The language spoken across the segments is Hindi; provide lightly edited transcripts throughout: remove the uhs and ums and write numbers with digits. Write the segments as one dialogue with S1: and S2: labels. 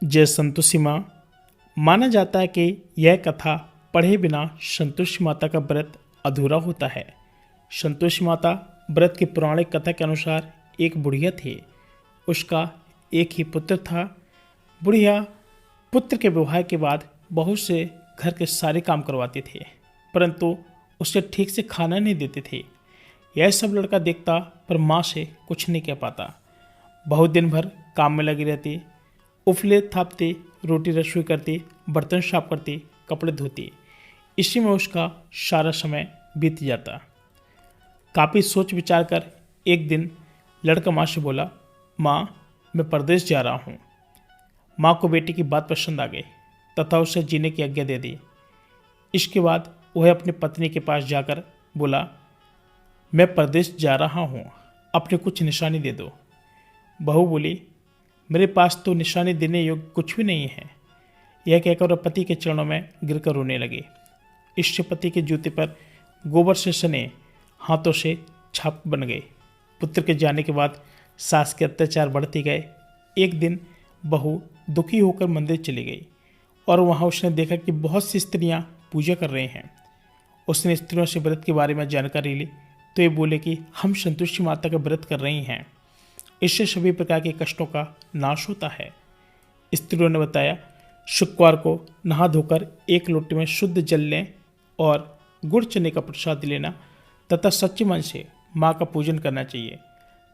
S1: जय संतोषी माँ। माना जाता है कि यह कथा पढ़े बिना संतोषी माता का व्रत अधूरा होता है। संतोषी माता व्रत की पौराणिक कथा के अनुसार एक बुढ़िया थी। उसका एक ही पुत्र था। बुढ़िया पुत्र के विवाह के बाद बहू से घर के सारे काम करवाती थी, परंतु उसे ठीक से खाना नहीं देती थी। यह सब लड़का देखता पर माँ से कुछ नहीं कह पाता। बहू दिन भर काम में लगी रहती, उफले थापती, रोटी रसोई करती, बर्तन साफ करती, कपड़े धोती। इसी में उसका सारा समय बीत जाता। काफ़ी सोच विचार कर एक दिन लड़का माँ से बोला, माँ मैं परदेश जा रहा हूँ। माँ को बेटी की बात पसंद आ गई तथा उसे जीने की आज्ञा दे दी। इसके बाद वह अपनी पत्नी के पास जाकर बोला, मैं परदेश जा रहा हूँ, अपने कुछ निशानी दे दो। बहू बोली, मेरे पास तो निशानी देने योग्य कुछ भी नहीं है। यह कहकर वह पति के चरणों में गिरकर रोने लगी। इससे पति के जूते पर गोबर से सने हाथों से छाप बन गए। पुत्र के जाने के बाद सास के अत्याचार बढ़ते गए। एक दिन बहू दुखी होकर मंदिर चली गई और वहाँ उसने देखा कि बहुत सी स्त्रियाँ पूजा कर रही हैं। उसने स्त्रियों से व्रत के बारे में जानकारी ली तो ये बोले कि हम संतोषी माता का व्रत कर रही हैं, इससे सभी प्रकार के कष्टों का नाश होता है। स्त्रियों ने बताया, शुक्रवार को नहा धोकर एक लोटे में शुद्ध जल लें और गुड़ चने का प्रसाद लेना तथा सच्चे मन से माँ का पूजन करना चाहिए।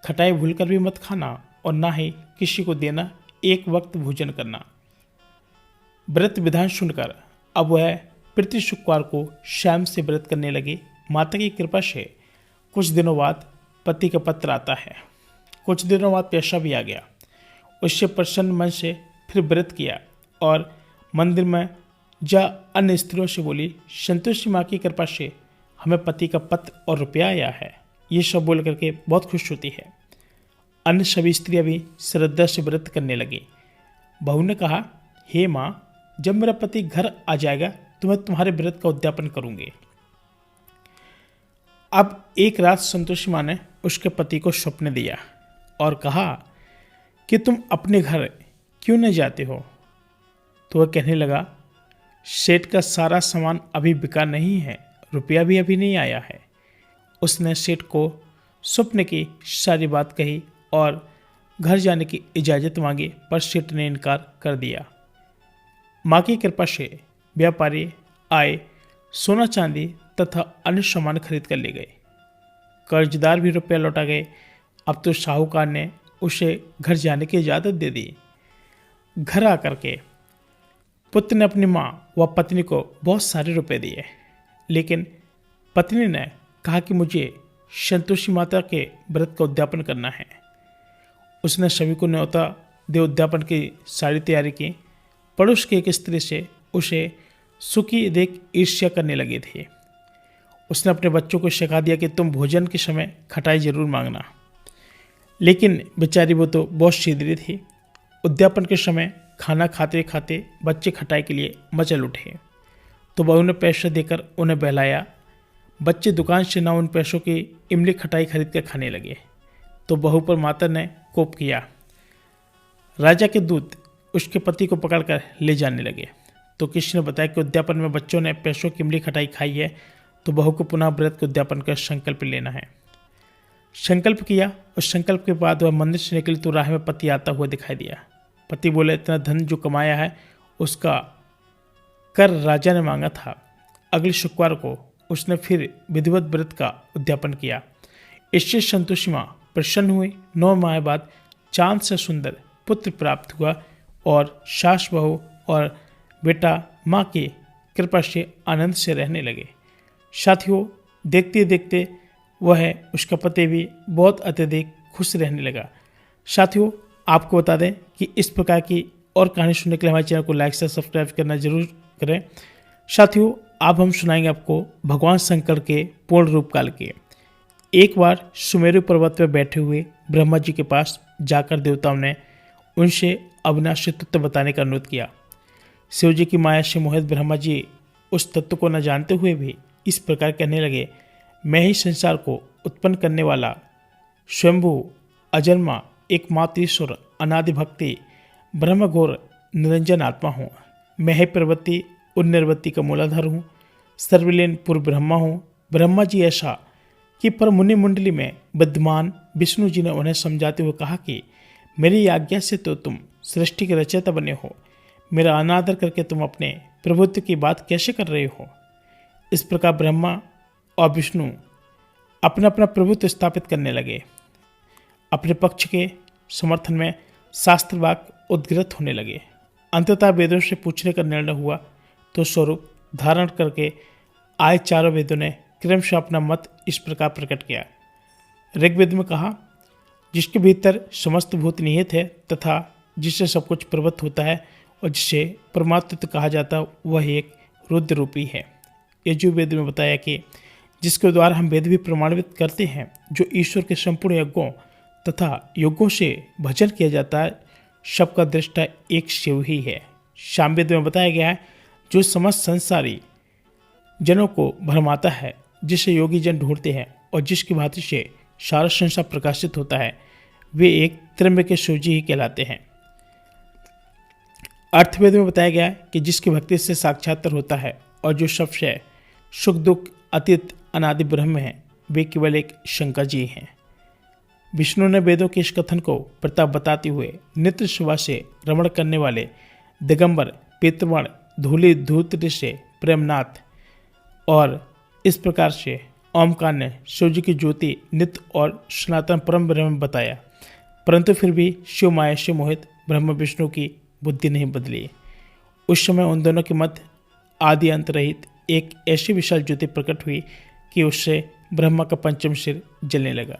S1: खटाई भूलकर भी मत खाना और ना ही किसी को देना। एक वक्त भोजन करना। व्रत विधान सुनकर अब वह प्रति शुक्रवार को शाम से व्रत करने लगी। माता की कृपा से कुछ दिनों बाद पति का पत्र आता है। कुछ दिनों बाद पैसा भी आ गया। उससे प्रसन्न मन से फिर व्रत किया और मंदिर में जा अन्य स्त्रियों से बोली, संतोषी माँ की कृपा से हमें पति का पत्र और रुपया आया है। ये सब बोल करके बहुत खुश होती है। अन्य सभी स्त्रियां भी श्रद्धा से व्रत करने लगी। बहू ने कहा, हे माँ, जब मेरा पति घर आ जाएगा तो मैं तुम्हारे व्रत का उद्यापन करूंगी। अब एक रात संतोषी माँ ने उसके पति को स्वप्न दिया और कहा कि तुम अपने घर क्यों नहीं जाते हो। तो वह कहने लगा, सेठ का सारा सामान अभी बिका नहीं है, रुपया भी अभी नहीं आया है। उसने सेठ को स्वप्न की सारी बात कही और घर जाने की इजाज़त मांगी, पर सेठ ने इनकार कर दिया। माँ की कृपा से व्यापारी आए, सोना चांदी तथा अन्य सामान खरीद कर ले गए। कर्जदार भी रुपया लौटा गए। अब तो साहूकार ने उसे घर जाने की इजाज़त दे दी। घर आकर के पुत्र ने अपनी माँ व पत्नी को बहुत सारे रुपए दिए, लेकिन पत्नी ने कहा कि मुझे संतोषी माता के व्रत का उद्यापन करना है। उसने सभी को न्योता दे उद्यापन की सारी तैयारी की। पड़ोस की एक स्त्री से उसे सुखी देख ईर्ष्या करने लगी थी। उसने अपने बच्चों को सिखा दिया कि तुम भोजन के समय खटाई जरूर मांगना, लेकिन बेचारी वो तो बहुत सीधी थी। उद्यापन के समय खाना खाते खाते बच्चे खटाई के लिए मचल उठे तो बहू ने पैसे देकर उन्हें बहलाया। बच्चे दुकान से ना उन पैसों की इमली खटाई खरीद कर खाने लगे तो बहू पर माता ने कोप किया। राजा के दूत उसके पति को पकड़कर ले जाने लगे तो किसी ने बताया कि उद्यापन में बच्चों ने पैसों की इमली खटाई खाई है, तो बहू को पुनः व्रत के उद्यापन का संकल्प लेना है। संकल्प किया और संकल्प के बाद वह मंदिर से निकली तो राह में पति आता हुआ दिखाई दिया। पति बोले, इतना धन जो कमाया है उसका कर राजा ने मांगा था। अगले शुक्रवार को उसने फिर विधिवत व्रत का उद्यापन किया। इससे संतोषी माँ प्रसन्न हुई। 9 माह बाद चांद से सुंदर पुत्र प्राप्त हुआ और सास बहू और बेटा माँ की कृपा से आनंद से रहने लगे। साथियों, देखते देखते वह उसका पति भी बहुत अत्यधिक खुश रहने लगा। साथियों, आपको बता दें कि इस प्रकार की और कहानी सुनने के लिए हमारे चैनल को लाइक से सब्सक्राइब करना जरूर करें। साथियों, अब हम सुनाएंगे आपको भगवान शंकर के पूर्ण रूप काल के। एक बार सुमेरु पर्वत पर बैठे हुए ब्रह्मा जी के पास जाकर देवताओं ने उनसे अविनाशी तत्व बताने का अनुरोध किया। शिव जी की माया से मोहित ब्रह्मा जी उस तत्व को न जानते हुए भी इस प्रकार कहने लगे, मैं ही संसार को उत्पन्न करने वाला स्वयंभू अजन्मा एकमात्र ईश्वर अनादि भक्ति ब्रह्मघोर निरंजन आत्मा हूँ। मैं ही प्रवृत्ति उन निर्वृत्ति का मूलाधार हूँ। सर्वलीन पूर्व ब्रह्मा हूँ। ब्रह्मा जी ऐसा कि पर मुनि मंडली में विद्यमान विष्णु जी ने उन्हें समझाते हुए कहा कि मेरी आज्ञा से तो तुम सृष्टि के रचयिता बने हो, मेरा अनादर करके तुम अपने प्रभुत्व की बात कैसे कर रहे हो। इस प्रकार ब्रह्मा और विष्णु अपना अपना प्रभुत्व स्थापित करने लगे। अपने पक्ष के समर्थन में शास्त्रवाक उद्गृत होने लगे। अंततः वेदों से पूछने का निर्णय हुआ तो स्वरूप धारण करके आए चारों वेदों ने क्रमशः अपना मत इस प्रकार प्रकट किया। ऋग्वेद में कहा, जिसके भीतर समस्त भूत निहित है तथा जिससे सब कुछ प्रवृत्त होता है और जिसे परमात्म कहा जाता है, वह एक रुद्र रूपी है। यजुर्वेद में बताया कि जिसके द्वारा हम वेद भी प्रमाणित करते हैं, जो ईश्वर के संपूर्ण यज्ञों तथा योगों से भजन किया जाता है, सबका दृष्टा एक शिव ही है। सामवेद में बताया गया है, जो समस्त संसारी जनों को भरमाता है, जिसे योगी जन ढूंढते हैं और जिसकी भांति से सारा संसार प्रकाशित होता है, वे एक त्र्यंबक शिव जी ही कहलाते हैं। अर्थवेद में बताया गया है कि जिसकी भक्ति से साक्षात्कार होता है और जो सबसे सुख दुख अतीत अनादि ब्रह्म है, वे केवल एक शंकर जी हैं। विष्णु ने वेदों के इस कथन को प्रताप बताते हुए नित्य शिवा से रमण करने वाले दिगंबर पितृवण धूलि धूत से प्रेमनाथ और इस प्रकार से ओमकार ने शिव जी की ज्योति नित्य और सनातन परम ब्रह्म बताया। परंतु फिर भी शिव माया से मोहित ब्रह्म विष्णु की बुद्धि नहीं बदली। उस समय उन दोनों के मध्य आदि अंत रहित एक ऐसी विशाल ज्योति प्रकट हुई कि उससे ब्रह्मा का पंचम सिर जलने लगा।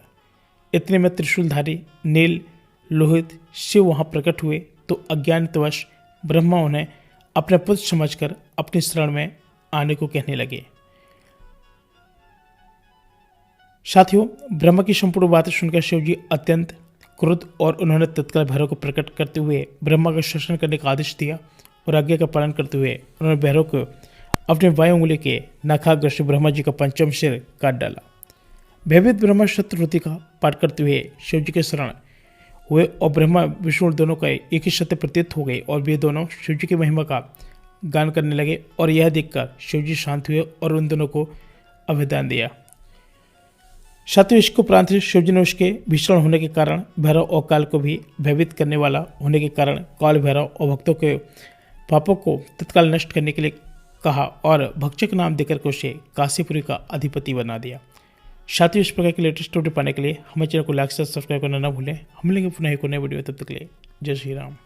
S1: इतने में त्रिशूलधारी नील लोहित शिव वहां प्रकट हुए तो अज्ञानवश ब्रह्मा उन्हें अपने पुत्र समझकर अपनी शरण में आने को कहने लगे। साथियों, ब्रह्मा की संपूर्ण बातें सुनकर शिव जी अत्यंत क्रुद्ध और उन्होंने तत्काल भैरव को प्रकट करते हुए ब्रह्मा का शासन करने का आदेश दिया और आज्ञा का पालन करते हुए उन्होंने भैरव को अपने वायु उंगली के नखाग्र से ब्रह्मा जी का पंचम सिर काट डाला। भयभीत ब्रह्मा शत्रुति का पाठ करते हुए शिव जी के शरण हुए और ब्रह्मा विष्णु दोनों का एक ही सत्य प्रतीत हो गए और वे दोनों शिव जी की महिमा का गान करने लगे और यह देखकर शिव जी शांत हुए और उन दोनों को अभिदान दिया। साथियों, इसको उपरांत शिव जी ने उसके भीषण होने के कारण भैरव और काल को भी भयभीत करने वाला होने के कारण काल भैरव और भक्तों के पापों को तत्काल नष्ट करने के लिए कहा और भक्षक नाम देकर के उसे काशीपुरी का अधिपति बना दिया। साथियों, इस प्रकार की लेटेस्ट वीडियो पाने के लिए हमारे चैनल को लाइक से सब्सक्राइब करना ना भूलें। हम मिलेंगे पुनः एक नए वीडियो, तब तक के लिए जय श्री राम।